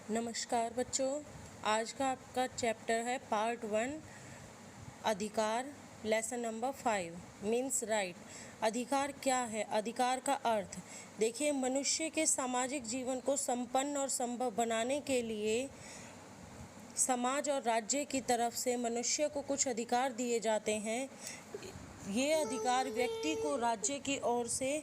नमस्कार बच्चों, आज का आपका चैप्टर है पार्ट 1 अधिकार। Lesson number 5 means right. अधिकार क्या है? अधिकार का अर्थ देखिए, मनुष्य के सामाजिक जीवन को संपन्न और संभव बनाने के लिए समाज और राज्य की तरफ से मनुष्य को कुछ अधिकार दिए जाते हैं। ये अधिकार व्यक्ति को राज्य की ओर से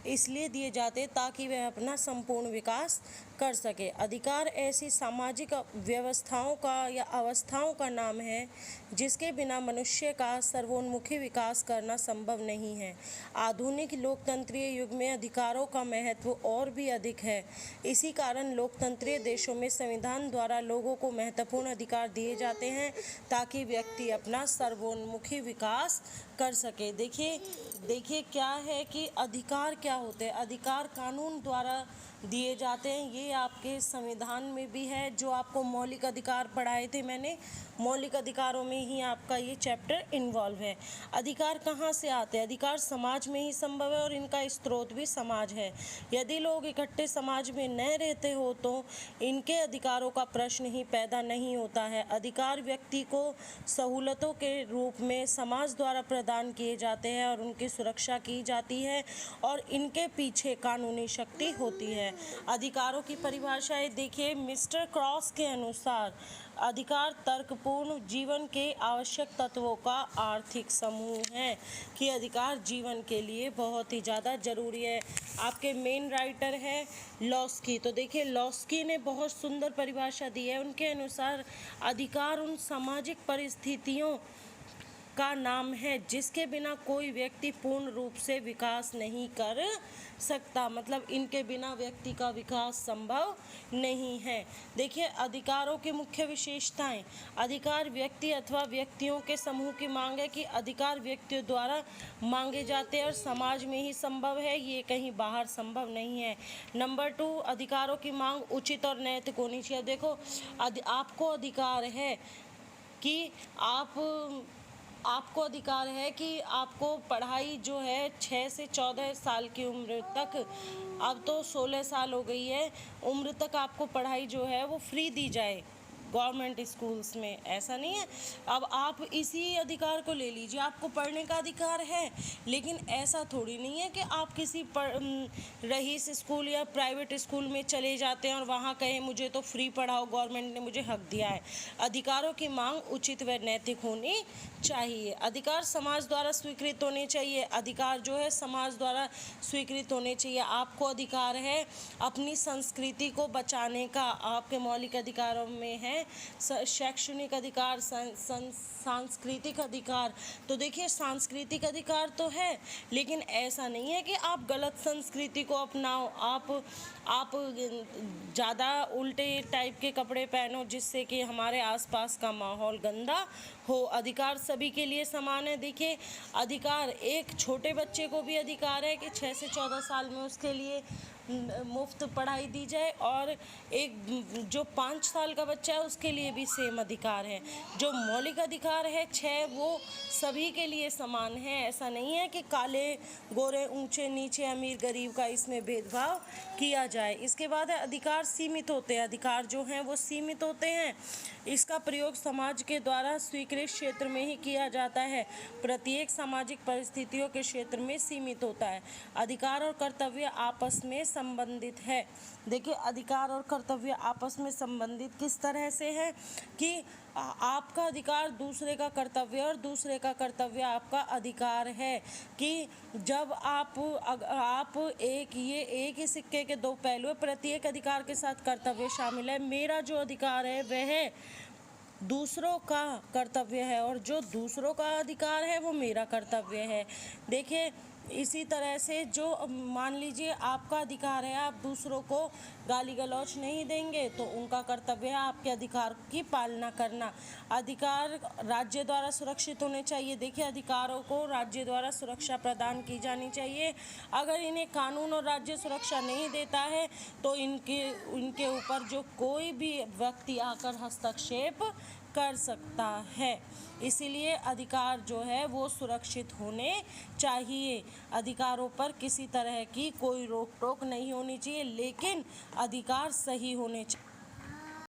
इसलिए दिए जाते ताकि वह अपना संपूर्ण विकास कर सके। अधिकार ऐसी सामाजिक व्यवस्थाओं का या अवस्थाओं का नाम है जिसके बिना मनुष्य का सर्वोन्मुखी विकास करना संभव नहीं है। आधुनिक लोकतंत्रीय युग में अधिकारों का महत्व और भी अधिक है। इसी कारण लोकतंत्रीय देशों में संविधान द्वारा लोगों को महत्वपूर्ण अधिकार दिए जाते हैं ताकि व्यक्ति अपना सर्वोन्मुखी विकास कर सके। देखिए क्या है कि अधिकार क्या होते हैं। अधिकार कानून द्वारा दिए जाते हैं। ये आपके संविधान में भी है, जो आपको मौलिक अधिकार पढ़ाए थे मैंने। मौलिक अधिकारों में ही आपका ये चैप्टर इन्वॉल्व है। अधिकार कहाँ से आते हैं? अधिकार समाज में ही संभव है और इनका स्रोत भी समाज है। यदि लोग इकट्ठे समाज में न रहते हो तो इनके अधिकारों का प्रश्न ही पैदा नहीं होता है। अधिकार व्यक्ति को सहूलतों के रूप में समाज द्वारा प्रदान किए जाते हैं और उनकी सुरक्षा की जाती है और इनके पीछे कानूनी शक्ति होती है। अधिकारों की परिभाषाएं देखिए, मिस्टर क्रॉस के अनुसार अधिकार तर्कपूर्ण जीवन के आवश्यक तत्वों का आर्थिक समूह है कि अधिकार जीवन के लिए बहुत ही ज़्यादा ज़रूरी है। आपके मेन राइटर है लॉस्की। तो देखिए, लॉस्की ने बहुत सुंदर परिभाषा दी है। उनके अनुसार अधिकार उन सामाजिक परिस्थितियों का नाम है जिसके बिना कोई व्यक्ति पूर्ण रूप से विकास नहीं कर सकता। मतलब इनके बिना व्यक्ति का विकास संभव नहीं है। देखिए, अधिकारों की मुख्य विशेषताएं। अधिकार व्यक्ति अथवा व्यक्तियों के समूह की मांग है कि अधिकार व्यक्तियों द्वारा मांगे जाते हैं और समाज में ही संभव है, ये कहीं बाहर संभव नहीं है। नंबर 2, अधिकारों की मांग उचित और नैतिक होनी चाहिए। देखो, आपको अधिकार है कि आपको अधिकार है कि आपको पढ़ाई जो है 6 से 14 साल की उम्र तक, अब तो 16 साल हो गई है, उम्र तक आपको पढ़ाई जो है वो फ्री दी जाए गवर्नमेंट स्कूल्स में। ऐसा नहीं है। अब आप इसी अधिकार को ले लीजिए, आपको पढ़ने का अधिकार है, लेकिन ऐसा थोड़ी नहीं है कि आप किसी रईस स्कूल या प्राइवेट स्कूल में चले जाते हैं और वहाँ कहें मुझे तो फ्री पढ़ाओ, गवर्नमेंट ने मुझे हक दिया है। अधिकारों की मांग उचित व नैतिक होनी चाहिए। अधिकार समाज द्वारा स्वीकृत होने चाहिए। अधिकार जो है समाज द्वारा स्वीकृत होने चाहिए। आपको अधिकार है अपनी संस्कृति को बचाने का। आपके मौलिक अधिकारों में है शैक्षणिक अधिकार, सांस्कृतिक अधिकार। तो देखिए, सांस्कृतिक अधिकार तो है, लेकिन ऐसा नहीं है कि आप गलत संस्कृति को अपनाओ, आप ज़्यादा उल्टे टाइप के कपड़े पहनो जिससे कि हमारे आसपास का माहौल गंदा हो। अधिकार सभी के लिए समान है। देखिए, अधिकार एक छोटे बच्चे को भी अधिकार है कि 6 से 14 साल में उसके लिए मुफ्त पढ़ाई दी जाए, और एक जो 5 साल का बच्चा है उसके लिए भी सेम अधिकार है। जो मौलिक अधिकार है 6, वो सभी के लिए समान है। ऐसा नहीं है कि काले गोरे, ऊंचे नीचे, अमीर गरीब का इसमें भेदभाव किया जाए। इसके बाद है अधिकार सीमित होते हैं। अधिकार जो हैं वो सीमित होते हैं। इसका प्रयोग समाज के द्वारा स्वीकृत क्षेत्र में ही किया जाता है, प्रत्येक सामाजिक परिस्थितियों के क्षेत्र में सीमित होता है। अधिकार और कर्तव्य आपस में संबंधित है। देखिए, अधिकार और कर्तव्य आपस में संबंधित किस तरह से है कि आपका अधिकार दूसरे का कर्तव्य और दूसरे का कर्तव्य आपका अधिकार है। कि जब आप एक ही सिक्के के दो पहलू है। प्रत्येक अधिकार के साथ कर्तव्य शामिल है। मेरा जो अधिकार है वह दूसरों का कर्तव्य है और जो दूसरों का अधिकार है वो मेरा कर्तव्य है। देखिए, इसी तरह से जो मान लीजिए आपका अधिकार है, आप दूसरों को गाली गलौच नहीं देंगे तो उनका कर्तव्य है आपके अधिकार की पालना करना। अधिकार राज्य द्वारा सुरक्षित होने चाहिए। देखिए, अधिकारों को राज्य द्वारा सुरक्षा प्रदान की जानी चाहिए। अगर इन्हें कानून और राज्य सुरक्षा नहीं देता है तो इनके ऊपर जो कोई भी व्यक्ति आकर हस्तक्षेप कर सकता है। इसीलिए अधिकार जो है वो सुरक्षित होने चाहिए। अधिकारों पर किसी तरह की कोई रोक टोक नहीं होनी चाहिए, लेकिन अधिकार सही होने चाहिए।